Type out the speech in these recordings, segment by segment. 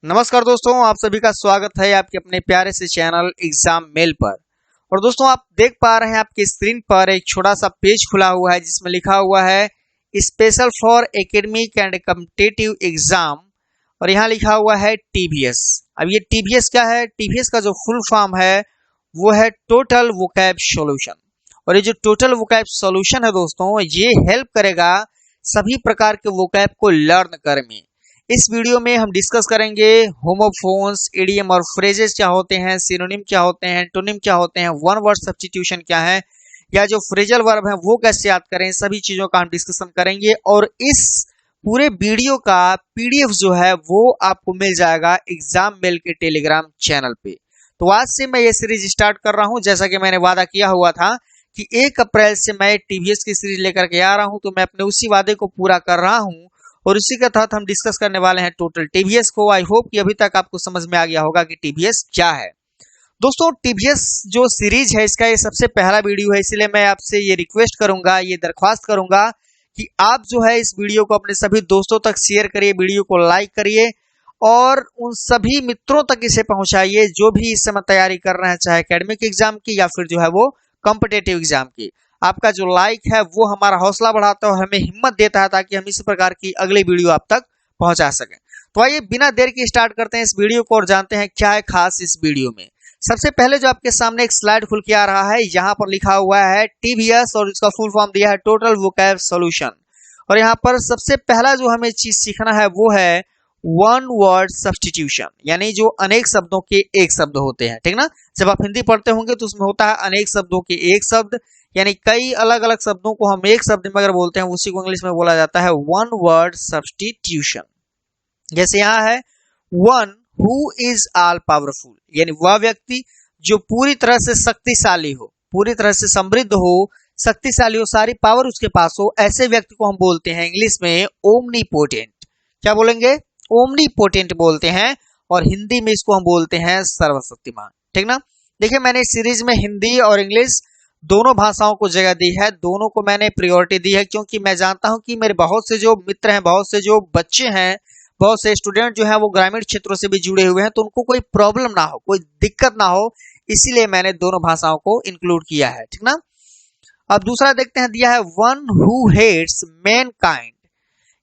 नमस्कार दोस्तों, आप सभी का स्वागत है आपके अपने प्यारे से चैनल एग्जाम मेल पर। और दोस्तों, आप देख पा रहे हैं आपकी स्क्रीन पर एक छोटा सा पेज खुला हुआ है जिसमें लिखा हुआ है special for academic and competitive exam और यहाँ लिखा हुआ है टीवीएस। अब ये टीवीएस क्या है? टीवीएस का जो फुल फॉर्म है वो है टोटल वोकैब सॉल्यूशन। और ये जो टोटल वोकैब सॉल्यूशन है दोस्तों, ये हेल्प करेगा सभी प्रकार के वोकैब को लर्न करने में। इस वीडियो में हम डिस्कस करेंगे होमोफोन्स, इडियम और फ्रेजेस क्या होते हैं, सिनोनिम क्या होते हैं, एंटोनिम क्या होते हैं, वन वर्ड सब्स्टिट्यूशन क्या है, या जो फ्रेजल वर्ब है वो कैसे याद करें, सभी चीजों का हम डिस्कशन करेंगे। और इस पूरे वीडियो का पीडीएफ जो है वो आपको मिल जाएगा एग्जाम मेल के टेलीग्राम चैनल पे। तो आज से मैं ये सीरीज स्टार्ट कर रहा हूँ। जैसा कि मैंने वादा किया हुआ था कि 1 अप्रैल से मैं टीवीएस की सीरीज लेकर के आ रहा हूँ, तो मैं अपने उसी वादे को पूरा कर रहा हूँ और इसी के तहत हम डिस्कस करने वाले हैं टोटल टीवीएस को। आई होप कि अभी तक आपको समझ में आ गया होगा कि टीवीएस क्या है। दोस्तों, टीवीएस जो सीरीज है इसका ये सबसे पहला वीडियो है, इसलिए मैं आपसे ये रिक्वेस्ट करूंगा, ये दरख्वास्त करूंगा कि आप जो है इस वीडियो को अपने सभी दोस्तों तक शेयर करिए, वीडियो को लाइक करिए और उन सभी मित्रों तक इसे पहुंचाइए जो भी इस समय तैयारी कर रहे हैं, चाहे एकेडमिक एग्जाम की या फिर जो है वो कॉम्पिटेटिव एग्जाम की। आपका जो लाइक है वो हमारा हौसला बढ़ाता है और हमें हिम्मत देता है ताकि हम इस प्रकार की अगली वीडियो आप तक पहुंचा सकें। तो आइए बिना देर के स्टार्ट करते हैं इस वीडियो को और जानते हैं क्या है खास इस वीडियो में। सबसे पहले जो आपके सामने एक स्लाइड खुल के आ रहा है, यहाँ पर लिखा हुआ है टीवीएस और इसका फुल फॉर्म दिया है टोटल वोकैब सॉल्यूशन। और यहाँ पर सबसे पहला जो हमें चीज सीखना है वो है वन वर्ड सब्स्टिट्यूशन, यानी जो अनेक शब्दों के एक शब्द होते हैं। ठीक ना? जब आप हिंदी पढ़ते होंगे तो उसमें होता है अनेक शब्दों के एक शब्द, यानी कई अलग अलग शब्दों को हम एक शब्द में अगर बोलते हैं उसी को इंग्लिश में बोला जाता है वन वर्ड सब्स्टिट्यूशन। जैसे यहाँ है one who is all powerful, यानी वह व्यक्ति जो पूरी तरह से शक्तिशाली हो, पूरी तरह से समृद्ध हो, शक्तिशाली हो, सारी पावर उसके पास हो, ऐसे व्यक्ति को हम बोलते हैं इंग्लिश में ओमनीपोटेंट। क्या बोलेंगे? ओमनीपोटेंट बोलते हैं और हिंदी में इसको हम बोलते हैं सर्वशक्तिमान। ठीक ना? देखिए, मैंने इस सीरीज में हिंदी और इंग्लिश दोनों भाषाओं को जगह दी है, दोनों को मैंने प्रायोरिटी दी है, क्योंकि मैं जानता हूं कि मेरे बहुत से जो मित्र हैं, बहुत से जो बच्चे हैं, बहुत से स्टूडेंट जो हैं वो ग्रामीण क्षेत्रों से भी जुड़े हुए हैं, तो उनको कोई प्रॉब्लम ना हो, कोई दिक्कत ना हो, इसीलिए मैंने दोनों भाषाओं को इंक्लूड किया है। ठीक ना? अब दूसरा देखते हैं, दिया है वन हु हेट्स मैनकाइंड,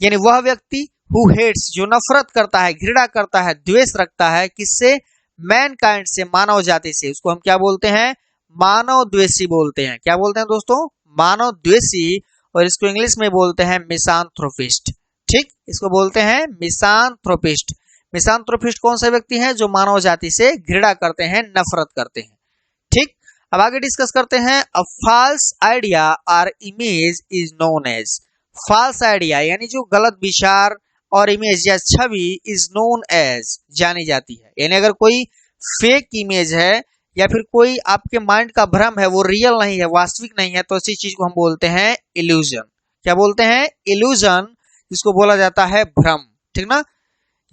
यानी वह व्यक्ति हु हेट्स जो नफरत करता है, घृणा करता है, द्वेष रखता है, किससे? मैनकाइंड से, मानव जाति से। उसको हम क्या बोलते हैं? मानव द्वेषी बोलते हैं। क्या बोलते हैं दोस्तों? मानव द्वेषी। और इसको इंग्लिश में बोलते हैं मिसांथ्रोपिस्ट। ठीक, इसको बोलते हैं मिसांथ्रोपिस्ट। मिसांथ्रोपिस्ट कौन सा व्यक्ति है? जो मानव जाति से घृणा करते हैं, नफरत करते हैं। ठीक, अब आगे डिस्कस करते हैं। अ फॉल्स आइडिया और image is known as, false idea यानी जो गलत विचार और इमेज या छवि इज नोन एज, जानी जाती है। यानी अगर कोई फेक इमेज है या फिर कोई आपके माइंड का भ्रम है, वो रियल नहीं है, वास्तविक नहीं है, तो इसी चीज को हम बोलते हैं इल्यूजन। क्या बोलते हैं? इल्यूजन, जिसको बोला जाता है भ्रम। ठीक ना?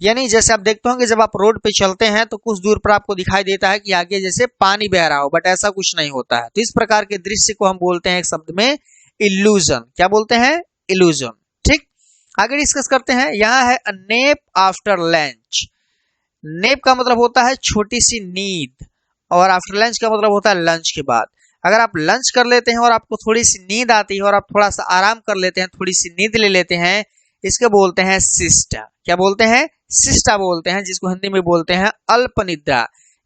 यानी जैसे आप देखते होंगे जब आप रोड पे चलते हैं तो कुछ दूर पर आपको दिखाई देता है कि आगे जैसे पानी बह रहा हो, बट ऐसा कुछ नहीं होता है। तो इस प्रकार के दृश्य को हम बोलते हैं एक शब्द में इल्यूजन। क्या बोलते हैं? इल्यूजन। ठीक, आगे डिस्कस करते हैं। यहाँ है अ नैप आफ्टर लंच। नैप का मतलब होता है छोटी सी नींद और आफ्टर लंच का मतलब होता है लंच के बाद। अगर आप लंच कर लेते हैं और आपको थोड़ी सी नींद आती है और आप थोड़ा सा आराम कर लेते हैं, थोड़ी सी नींद ले लेते हैं, इसको बोलते हैं सिस्टा। क्या बोलते हैं? सिस्टा बोलते हैं, जिसको हिंदी में बोलते हैं अल्प निद्रा।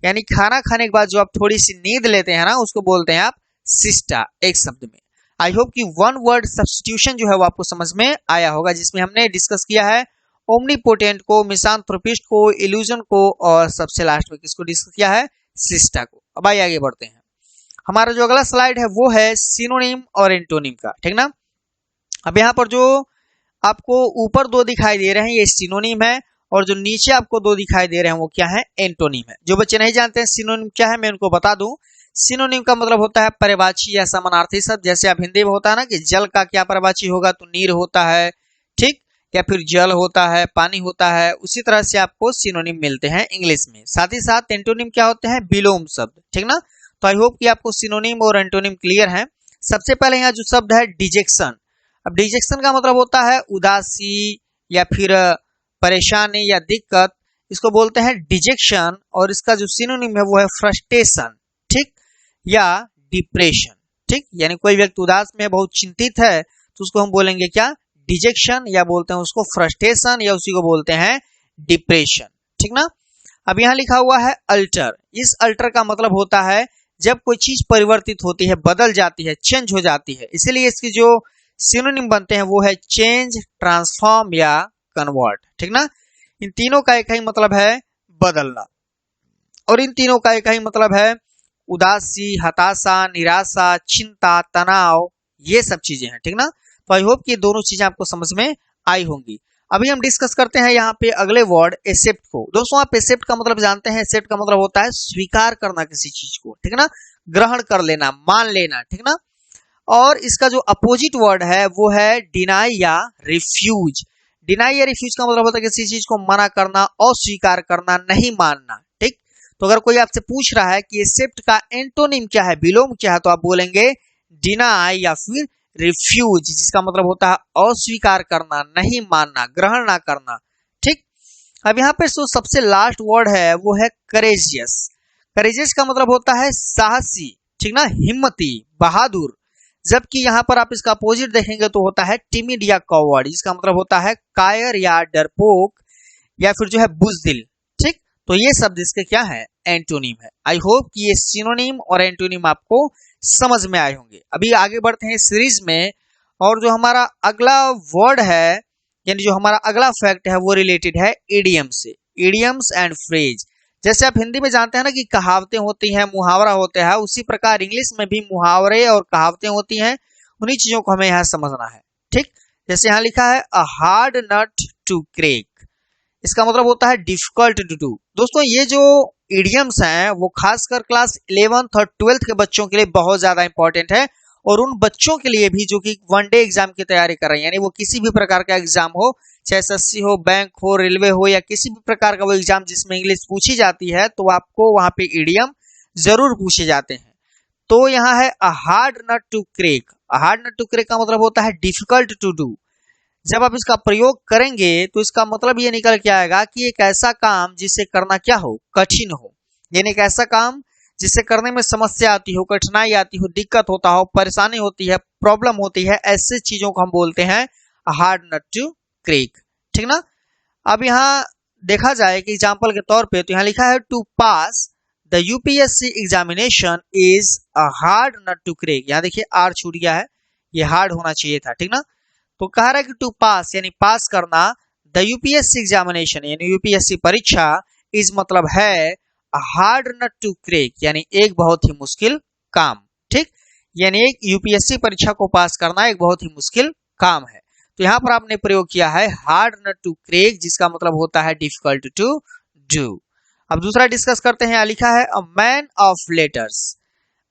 यानी खाना खाने के बाद जो आप थोड़ी सी नींद लेते हैं ना, उसको बोलते हैं आप सिस्टा, एक शब्द में। आई होप कि वन वर्ड सब्स्टिट्यूशन जो है वो आपको समझ में आया होगा, जिसमें हमने डिस्कस किया है ओमनीपोटेंट को, मिसांथ्रोपिस्ट को, इल्यूजन को और सबसे लास्ट में किसको डिस्कस किया है? सिस्टा को। अब आइए आगे बढ़ते हैं। हमारा जो अगला स्लाइड है वो है सिनोनिम और एंटोनिम का। ठीक ना? अब यहाँ पर जो आपको ऊपर दो दिखाई दे रहे हैं ये सिनोनिम है और जो नीचे आपको दो दिखाई दे रहे हैं वो क्या है? एंटोनिम है। जो बच्चे नहीं जानते हैं सिनोनिम क्या है, मैं उनको बता दूं। सिनोनिम का मतलब होता है पर्यायवाची या समानार्थी शब्द। जैसे आप हिंदी में होता है ना कि जल का क्या पर्यायवाची होगा, तो नीर होता है। ठीक, या फिर जल होता है, पानी होता है। उसी तरह से आपको सिनोनिम मिलते हैं इंग्लिश में। साथ ही साथ एंटोनिम क्या होते हैं? विलोम शब्द। ठीक ना? तो आई होप कि आपको सिनोनिम और एंटोनिम क्लियर है। सबसे पहले यहाँ जो शब्द है डिजेक्शन। अब डिजेक्शन का मतलब होता है उदासी या फिर परेशानी या दिक्कत इसको बोलते हैं डिजेक्शन, और इसका जो सिनोनिम है वो है फ्रस्ट्रेशन, ठीक, या डिप्रेशन, ठीक। यानी कोई व्यक्ति उदास में बहुत चिंतित है तो उसको हम बोलेंगे क्या, डिजेक्शन, या बोलते हैं उसको फ्रस्ट्रेशन, या उसी को बोलते हैं डिप्रेशन, ठीक ना। अब यहाँ लिखा हुआ है अल्टर। इस अल्टर का मतलब होता है जब कोई चीज परिवर्तित होती है, बदल जाती है, चेंज हो जाती है, इसीलिए इसकी जो सिनोनिम बनते हैं वो है चेंज, ट्रांसफॉर्म या कन्वर्ट, ठीक ना। इन तीनों का एक ही मतलब है बदलना, और इन तीनों का एक ही मतलब है उदासी, हताशा, निराशा, चिंता, तनाव, ये सब चीजें हैं, ठीक ना। तो आई होप कि ये दोनों चीजें आपको समझ में आई होंगी। अभी हम डिस्कस करते हैं यहाँ पे अगले वर्ड एक्सेप्ट को। दोस्तों आप एक्सेप्ट का मतलब जानते हैं, एक्सेप्ट का मतलब होता है स्वीकार करना किसी चीज को, ठीक है ना, ग्रहण कर लेना, मान लेना, ठीक ना। और इसका जो अपोजिट वर्ड है वो है डिनाई या रिफ्यूज। डिनाई या रिफ्यूज का मतलब होता है किसी चीज को मना करना, अस्वीकार करना, नहीं मानना, ठीक। तो अगर कोई आपसे पूछ रहा है कि एक्सेप्ट का एंटोनिम क्या है, विलोम क्या है, तो आप बोलेंगे डिनाई या फिर रिफ्यूज, जिसका मतलब होता है अस्वीकार करना, नहीं मानना, ग्रहण ना करना, ठीक। अब यहाँ पे जो सबसे लास्ट वर्ड है वो है करेजियस। करेजियस का मतलब होता है साहसी, ठीक ना, हिम्मती, बहादुर। जबकि यहाँ पर आप इसका अपोजिट देखेंगे तो होता है टिमिड या कॉवर्ड, जिसका मतलब होता है कायर या डरपोक, या फिर जो है बुज़दिल, ठीक। तो ये शब्द इसके क्या है, एंटोनिम है। आई होप कि ये सिनोनिम और एंटोनिम आपको समझ में आए होंगे। अभी आगे बढ़ते हैं सीरीज में, और जो हमारा अगला वर्ड है, यानी जो हमारा अगला फैक्ट है वो रिलेटेड है इडियम से, इडियम्स एंड फ्रेज। जैसे आप हिंदी में जानते हैं ना कि कहावतें होती हैं, मुहावरा होता है, उसी प्रकार इंग्लिश में भी मुहावरे और कहावतें होती हैं। उन्हीं चीजों को हमें यहाँ समझना है, ठीक। जैसे यहाँ लिखा है a hard nut to crack, इसका मतलब होता है डिफिकल्ट टू डू। दोस्तों ये जो इडियम्स हैं वो खासकर क्लास 11th और 12th के बच्चों के लिए बहुत ज्यादा इंपॉर्टेंट है, और उन बच्चों के लिए भी जो कि वनडे एग्जाम की तैयारी कर रहे हैं, यानी वो किसी भी प्रकार का एग्जाम हो, चाहे एसएससी हो, बैंक हो, रेलवे हो, या किसी भी प्रकार का वो एग्जाम जिसमें इंग्लिश पूछी जाती है, तो आपको वहां पे इडियम जरूर पूछे जाते हैं। तो यहाँ है a hard nut to crack. A hard nut to crack का मतलब होता है डिफिकल्ट टू डू। जब आप इसका प्रयोग करेंगे तो इसका मतलब ये निकल के आएगा कि एक ऐसा काम जिसे करना क्या हो, कठिन हो, यानी एक ऐसा काम जिसे करने में समस्या आती हो, कठिनाई आती हो, दिक्कत होता हो, परेशानी होती है, प्रॉब्लम होती है, ऐसे चीजों को हम बोलते हैं हार्ड नट टू क्रैक, ठीक ना। अब यहाँ देखा जाए कि एग्जाम्पल के तौर पे, तो यहाँ लिखा है to pass the UPSC examination is a hard nut to crack. यहाँ देखिए आर छूट गया है, ये हार्ड होना चाहिए था, ठीक ना। तो कह रहा है कि टू पास यानी पास करना, द यूपीएससी एग्जामिनेशन यानी यूपीएससी परीक्षा, इज मतलब है हार्ड नट टू क्रैक यानी एक बहुत ही मुश्किल काम, ठीक। यानी एक यूपीएससी परीक्षा को पास करना एक बहुत ही मुश्किल काम है। तो यहाँ पर आपने प्रयोग किया है हार्ड नट टू क्रैक, जिसका मतलब होता है डिफिकल्ट टू डू। अब दूसरा डिस्कस करते हैं। लिखा है अ man of letters.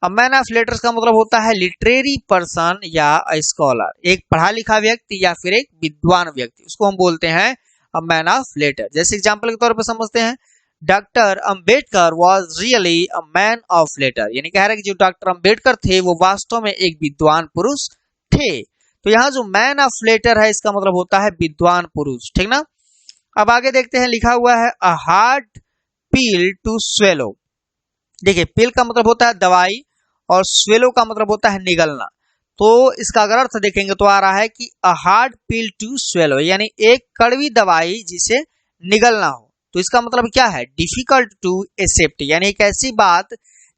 A man of letters का मतलब होता है लिटरेरी पर्सन या स्कॉलर, एक पढ़ा लिखा व्यक्ति या फिर एक विद्वान व्यक्ति, उसको हम बोलते हैं अ मैन ऑफ लेटर। जैसे एग्जांपल के तौर पर समझते हैं, doctor Ambedkar was really a man of letter, यानी कह रहे हैं कि जो डॉक्टर अंबेडकर थे वो वास्तव में एक विद्वान पुरुष थे। तो यहाँ जो मैन ऑफ लेटर है इसका मतलब होता है विद्वान पुरुष, ठीक ना। अब आगे देखते हैं, लिखा हुआ है a hard pill to swallow. देखिए पिल का मतलब होता है दवाई और स्वेलो का मतलब होता है निगलना। तो इसका अगर अर्थ देखेंगे तो आ रहा है कि a hard pill to swallow यानी एक कड़वी दवाई जिसे निगलना हो। तो इसका मतलब क्या है, डिफिकल्ट टू एक्सेप्ट यानी एक ऐसी बात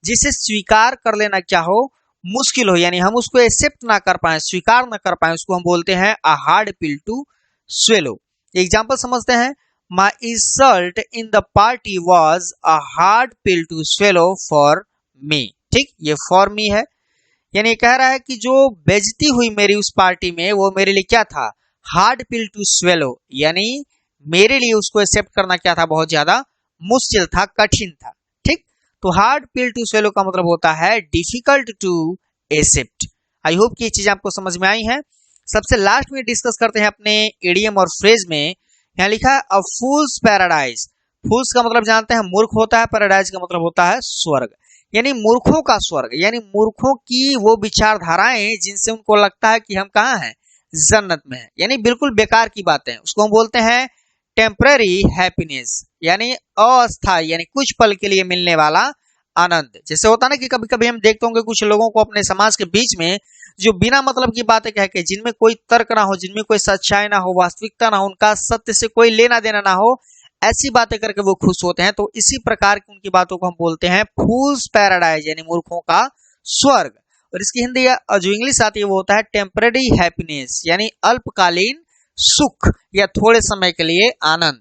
जिसे स्वीकार कर लेना क्या हो, मुश्किल हो, यानी हम उसको एक्सेप्ट ना कर पाए, स्वीकार ना कर पाए, उसको हम बोलते हैं a hard pill to swallow. Example समझते हैं, my insult in the party was a hard pill to swallow for me. ठीक, ये फॉर मी है, यानी कह रहा है कि जो बेइज्जती हुई मेरी उस पार्टी में वो मेरे लिए क्या था, हार्ड पिल टू स्वेलो, यानी मेरे लिए उसको एक्सेप्ट करना क्या था, बहुत ज्यादा मुश्किल था, कठिन था। ठीक, तो हार्ड पिल टू स्वेलो का मतलब होता है difficult to accept. I hope कि ये चीज आपको समझ में आई है। सबसे लास्ट में डिस्कस करते हैं अपने इडियम और फ्रेज में। यहाँ लिखा है अ फूल्स पैराडाइज। फूल्स का मतलब जानते हैं मूर्ख होता है, पैराडाइज का मतलब होता है स्वर्ग, यानी मूर्खों का स्वर्ग, यानी मूर्खों की वो विचारधाराएं जिनसे उनको लगता है कि हम कहाँ हैं, जन्नत में हैं, यानी बिल्कुल बेकार की बातें, उसको हम बोलते हैं टेम्पररी हैप्पीनेस यानी अस्थायी यानी कुछ पल के लिए मिलने वाला आनंद। जैसे होता ना कि कभी कभी हम देखते होंगे कुछ लोगों को अपने समाज के बीच में जो बिना मतलब की बातें कह के, जिनमें कोई तर्क ना हो, जिनमें कोई सच्चाई ना हो, वास्तविकता ना हो, उनका सत्य से कोई लेना देना ना हो, ऐसी बातें करके वो खुश होते हैं। तो इसी प्रकार की उनकी बातों को हम बोलते हैं फूल्स पैराडाइज यानी मूर्खों का स्वर्ग। और इसकी हिंदी जो इंग्लिश आती है वो होता है टेम्पररी हैप्पीनेस यानी अल्पकालीन सुख या थोड़े समय के लिए आनंद।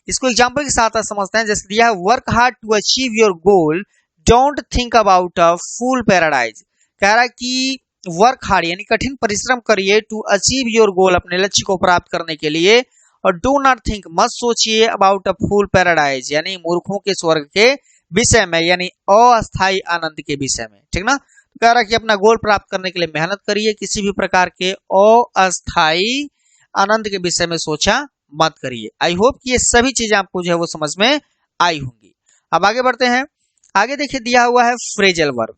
इसको एग्जाम्पल के साथ समझते हैं। जैसे दिया है work hard to achieve your goal, don't think about a fool paradise. कह रहा है कि वर्क हार्ड यानी कठिन परिश्रम करिए, टू अचीव योर गोल अपने लक्ष्य को प्राप्त करने के लिए, और डू नॉट थिंक मत सोचिए अबाउट अ फूल पैराडाइज यानी मूर्खों के स्वर्ग के विषय में यानी अस्थायी आनंद के विषय में। ठीक ना, तो कह रहा कि अपना गोल प्राप्त करने के लिए मेहनत करिए, किसी भी प्रकार के अस्थायी आनंद के विषय में सोचा मत करिए। आई होप कि ये सभी चीजें आपको जो है वो समझ में आई होंगी। अब आगे बढ़ते हैं। आगे देखिए दिया हुआ है फ्रेजल वर्ब।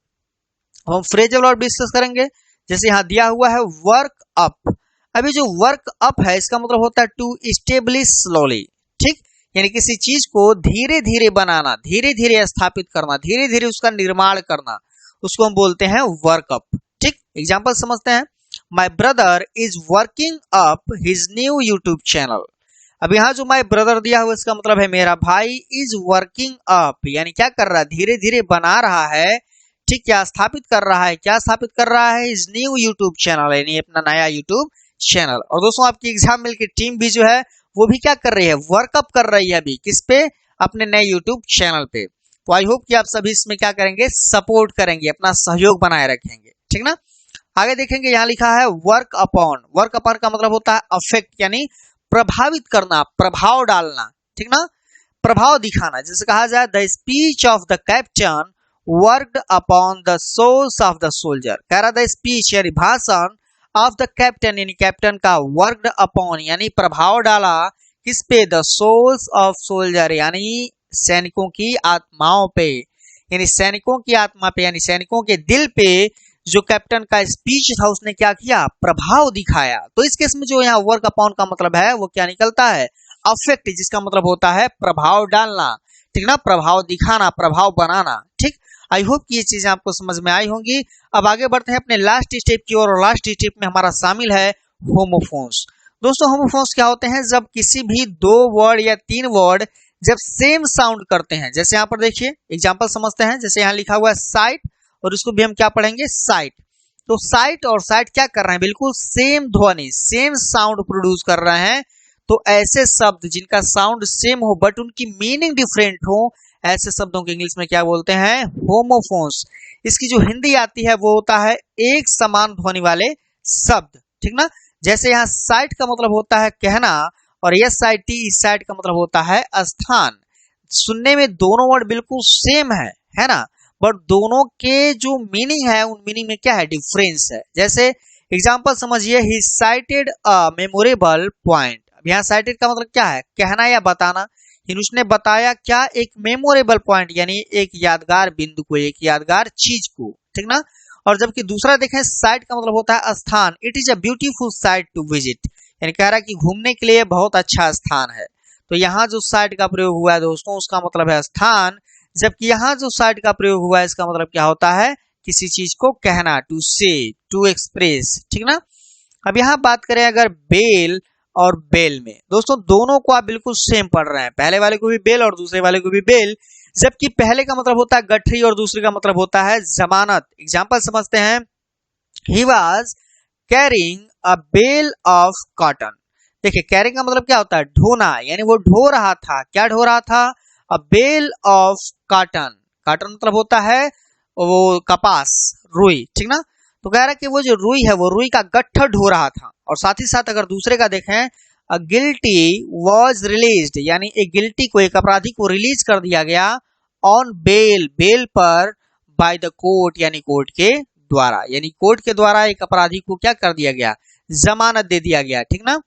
हम फ्रेजल वर्ब डिस्कस करेंगे। जैसे यहाँ दिया हुआ है वर्क अप। अभी जो वर्क अप है इसका मतलब होता है टू इस्टेब्लिश स्लोली। ठीक, यानी किसी चीज को धीरे धीरे बनाना, धीरे धीरे स्थापित करना, धीरे धीरे उसका निर्माण करना, उसको हम बोलते हैं वर्क अप। ठीक, एग्जाम्पल समझते हैं। My brother is working up his new YouTube channel. अब यहाँ जो माई ब्रदर दिया हुआ इसका मतलब है मेरा भाई इज वर्किंग अप यानी क्या कर रहा है, धीरे धीरे बना रहा है। ठीक, क्या स्थापित कर रहा है, क्या स्थापित कर रहा है, हिज न्यू यूट्यूब चैनल यानी अपना नया यूट्यूब चैनल। और दोस्तों आपकी एग्जाम मिल की टीम भी जो है वो भी क्या कर रही है, वर्कअप कर रही है अभी किस पे, अपने नए यूट्यूब चैनल पे। तो आई होप कि आप सभी इसमें क्या करेंगे, सपोर्ट करेंगे, अपना सहयोग बनाए रखेंगे। ठीक ना, आगे देखेंगे यहाँ लिखा है वर्क अपॉन। वर्क अपॉन का मतलब होता है अफेक्ट यानी प्रभावित करना, प्रभाव डालना। ठीक ना, प्रभाव दिखाना। जैसे कहा जाए the speech of the captain worked upon the souls of the soldier. कह रहा द स्पीच यानी भाषण ऑफ द कैप्टन यानी कैप्टन का, वर्कड अपॉन यानी प्रभाव डाला किस पे, द सोल्स ऑफ सोल्जर यानी सैनिकों की आत्माओं पे, यानी सैनिकों की आत्मा पे यानी सैनिकों के दिल पे जो कैप्टन का स्पीच था उसने क्या किया, प्रभाव दिखाया। तो इस केस में जो यहाँ वर्क अपॉन का मतलब है वो क्या निकलता है, अफेक्ट, जिसका मतलब होता है प्रभाव डालना। ठीक ना, प्रभाव दिखाना, प्रभाव बनाना। ठीक, आई होप कि ये चीजें आपको समझ में आई होंगी। अब आगे बढ़ते हैं अपने लास्ट स्टेप की ओर, और लास्ट स्टेप में हमारा शामिल है होमोफोन्स। दोस्तों होमोफोन्स क्या होते हैं, जब किसी भी दो वर्ड या तीन वर्ड जब सेम साउंड करते हैं। जैसे यहाँ पर देखिए एग्जांपल समझते हैं। जैसे यहाँ लिखा हुआ है साइट, और इसको भी हम क्या पढ़ेंगे, साइट। तो साइट और साइट क्या कर रहे हैं, बिल्कुल सेम ध्वनि, सेम साउंड प्रोड्यूस कर रहे हैं। तो ऐसे शब्द जिनका साउंड सेम हो बट उनकी मीनिंग डिफरेंट हो, ऐसे शब्दों को इंग्लिश में क्या बोलते हैं, होमोफोन्स। इसकी जो हिंदी आती है वो होता है एक समान ध्वनि वाले शब्द। ठीक ना, जैसे यहाँ साइट का मतलब होता है कहना, और SIT इस साइट का मतलब होता है स्थान। सुनने में दोनों वर्ड बिल्कुल सेम है ना, बट दोनों के जो मीनिंग है उन मीनिंग में क्या है, डिफरेंस है। जैसे एग्जांपल समझिए, ही साइटेड अ मेमोरेबल पॉइंट। अब यहाँ साइटेड का मतलब क्या है, कहना या बताना। उसने बताया क्या, एक मेमोरेबल पॉइंट यानी एक यादगार बिंदु को, एक यादगार चीज को। ठीक ना, और जबकि दूसरा देखें साइट का मतलब होता है स्थान। It is a beautiful site to visit, यानी कह रहा है कि घूमने के लिए बहुत अच्छा स्थान है। तो यहाँ जो साइट का प्रयोग हुआ है दोस्तों उसका मतलब है स्थान, जबकि यहाँ जो साइट का प्रयोग हुआ है इसका मतलब क्या होता है, किसी चीज को कहना, टू से, टू एक्सप्रेस। ठीक ना, अब यहाँ बात करें अगर बेल और बेल में, दोस्तों दोनों को आप बिल्कुल सेम पढ़ रहे हैं, पहले वाले को भी बेल और दूसरे वाले को भी बेल, जबकि पहले का मतलब होता है गठरी और दूसरे का मतलब होता है जमानत। एग्जाम्पल समझते हैं, he was carrying a bale of cotton. देखिए कैरिंग का मतलब क्या होता है, ढोना, यानी वो ढो रहा था, क्या ढो रहा था, अ बेल ऑफ कॉटन। कॉटन मतलब होता है वो कपास, रुई। ठीक ना, तो कह रहा है कि वो जो रुई है वो रुई का गट्ठर ढो रहा था। और साथ ही साथ अगर दूसरे का देखें, अ गिल्टी वॉज रिलीज्ड, यानी एक गिल्टी को, एक अपराधी को रिलीज कर दिया गया, ऑन बेल, बेल पर, बाय द कोर्ट यानी कोर्ट के द्वारा, यानी कोर्ट के द्वारा एक अपराधी को क्या कर दिया गया, जमानत दे दिया गया। ठीक ना,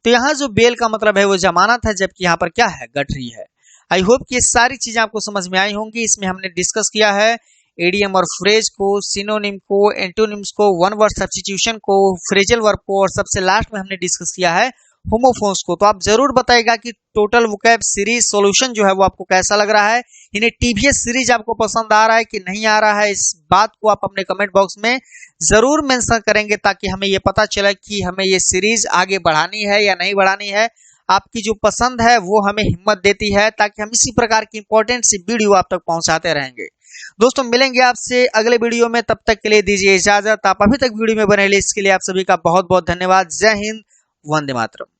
तो यहाँ जो बेल का मतलब है वो जमानत है, जबकि यहाँ पर क्या है, गठरी है। आई होप कि ये सारी चीजें आपको समझ में आई होंगी। इसमें हमने डिस्कस किया है एडीएम और फ्रेज को, सिनोनिम को, एंटोनिम्स को, वन वर्ड सब्स्टिट्यूशन को, फ्रेजल वर्ब को, और सबसे लास्ट में हमने डिस्कस किया है होमोफोन्स को। तो आप जरूर बताइएगा कि टोटल वोकैब सीरीज सॉल्यूशन जो है वो आपको कैसा लग रहा है। इन्हें टीवीएस सीरीज आपको पसंद आ रहा है कि नहीं आ रहा है, इस बात को आप अपने कमेंट बॉक्स में जरूर मेंशन करेंगे, ताकि हमें ये पता चले कि हमें ये सीरीज आगे बढ़ानी है या नहीं बढ़ानी है। आपकी जो पसंद है वो हमें हिम्मत देती है, ताकि हम इसी प्रकार की इंपॉर्टेंट सी वीडियो आप तक पहुंचाते रहेंगे। दोस्तों मिलेंगे आपसे अगले वीडियो में, तब तक के लिए दीजिए इजाजत। आप अभी तक वीडियो में बने रहिए, इसके लिए आप सभी का बहुत बहुत धन्यवाद। जय हिंद, वंदे मातरम।